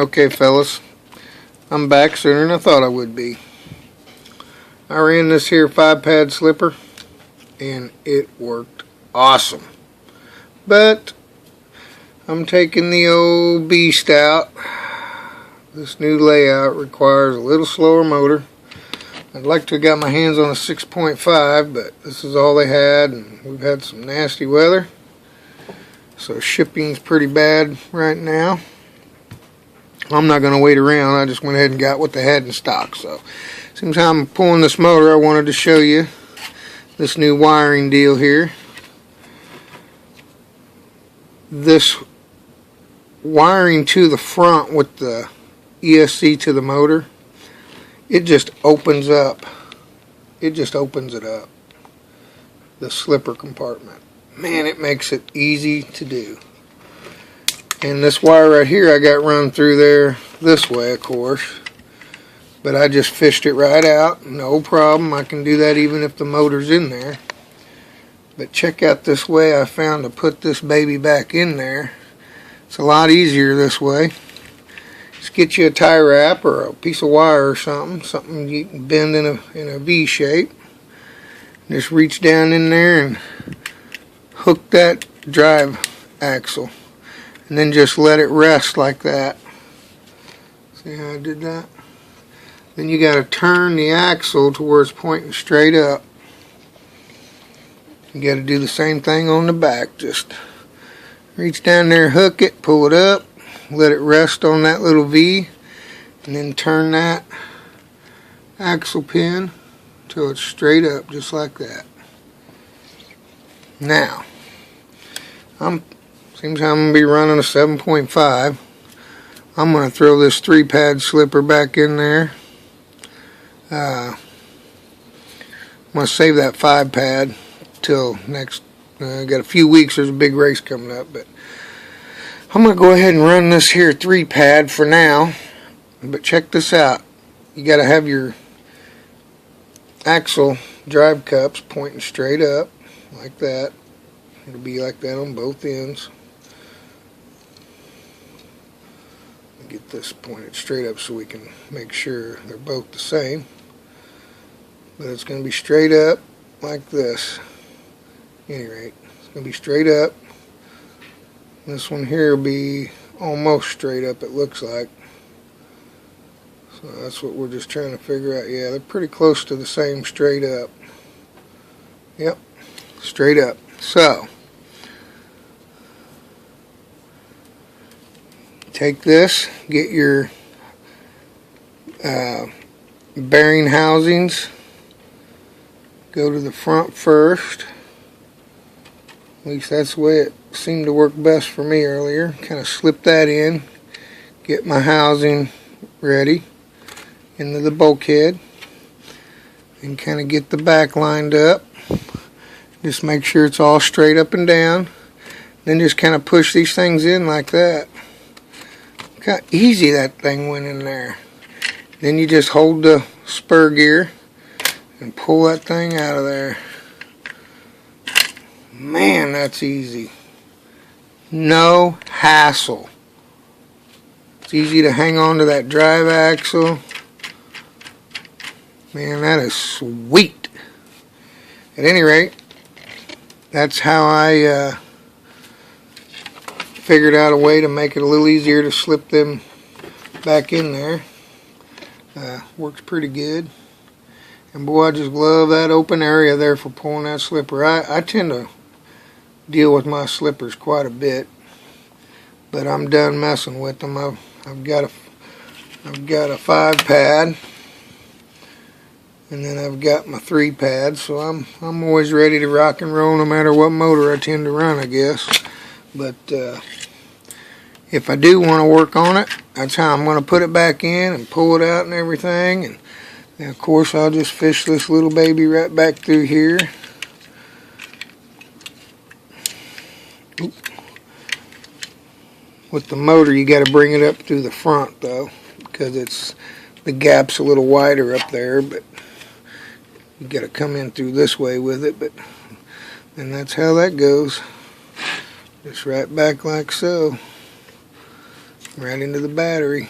Okay, fellas, I'm back sooner than I thought I would be. I ran this here 5-pad slipper and it worked awesome. But I'm taking the old beast out. This new layout requires a little slower motor. I'd like to have got my hands on a 6.5, but this is all they had, and we've had some nasty weather. So shipping's pretty bad right now. I'm not going to wait around. I just went ahead and got what they had in stock. So, since I'm pulling this motor, I wanted to show you this new wiring deal here. This wiring to the front with the ESC to the motor, it just opens up. It just opens it up. The slipper compartment. Man, it makes it easy to do. And this wire right here I got run through there this way, of course. But I just fished it right out. No problem. I can do that even if the motor's in there. But check out this way I found to put this baby back in there. It's a lot easier this way. Just get you a tie wrap or a piece of wire or something you can bend in a V shape. Just reach down in there and hook that drive axle. And then just let it rest like that. See how I did that? Then you got to turn the axle to where it's pointing straight up. You got to do the same thing on the back. Just reach down there, hook it, pull it up, let it rest on that little V, and then turn that axle pin till it's straight up, just like that. Now, seems I'm going to be running a 7.5. I'm going to throw this 3-pad slipper back in there. I'm going to save that 5-pad till next. I got a few weeks. There's a big race coming up, but I'm going to go ahead and run this here 3-pad for now. But check this out. You got to have your axle drive cups pointing straight up like that. It'll be like that on both ends. Get this pointed straight up so we can make sure they're both the same. But it's going to be straight up like this. At any rate, it's going to be straight up. This one here will be almost straight up, it looks like. So that's what we're just trying to figure out. Yeah, they're pretty close to the same straight up. Yep, straight up. So, take this, get your bearing housings, go to the front first. At least that's the way it seemed to work best for me earlier. Kind of slip that in, get my housing ready into the bulkhead, and kind of get the back lined up. Just make sure it's all straight up and down. Then just kind of push these things in like that. Look how easy that thing went in there. Then you just hold the spur gear and pull that thing out of there. Man, that's easy. No hassle. It's easy to hang on to that drive axle. Man, that is sweet. At any rate, that's how I figured out a way to make it a little easier to slip them back in there. Works pretty good. And boy, I just love that open area there for pulling that slipper. I tend to deal with my slippers quite a bit, but I'm done messing with them. I've got a 5-pad, and then I've got my 3-pad, so I'm always ready to rock and roll no matter what motor I tend to run, I guess. But if I do want to work on it, that's how I'm going to put it back in and pull it out and everything. And of course, I'll just fish this little baby right back through here. Oop. With the motor, you got to bring it up through the front though, because the gap's a little wider up there, but you got to come in through this way with it. And that's how that goes. Just right back like so. right into the battery.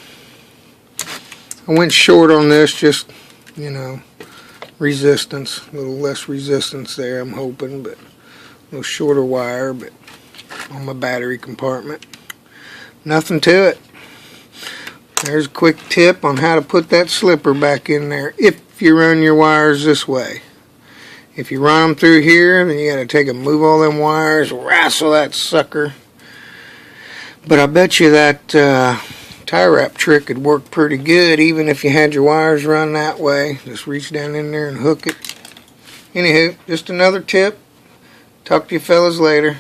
I went short on this, just, you know, resistance, a little less resistance there, I'm hoping, but a little shorter wire, but on my battery compartment. Nothing to it. There's a quick tip on how to put that slipper back in there if you run your wires this way. If you run them through here, then you got to take and move all them wires, wrestle that sucker. But I bet you that tie wrap trick would work pretty good even if you had your wires run that way. Just reach down in there and hook it. Anywho, just another tip. Talk to you fellas later.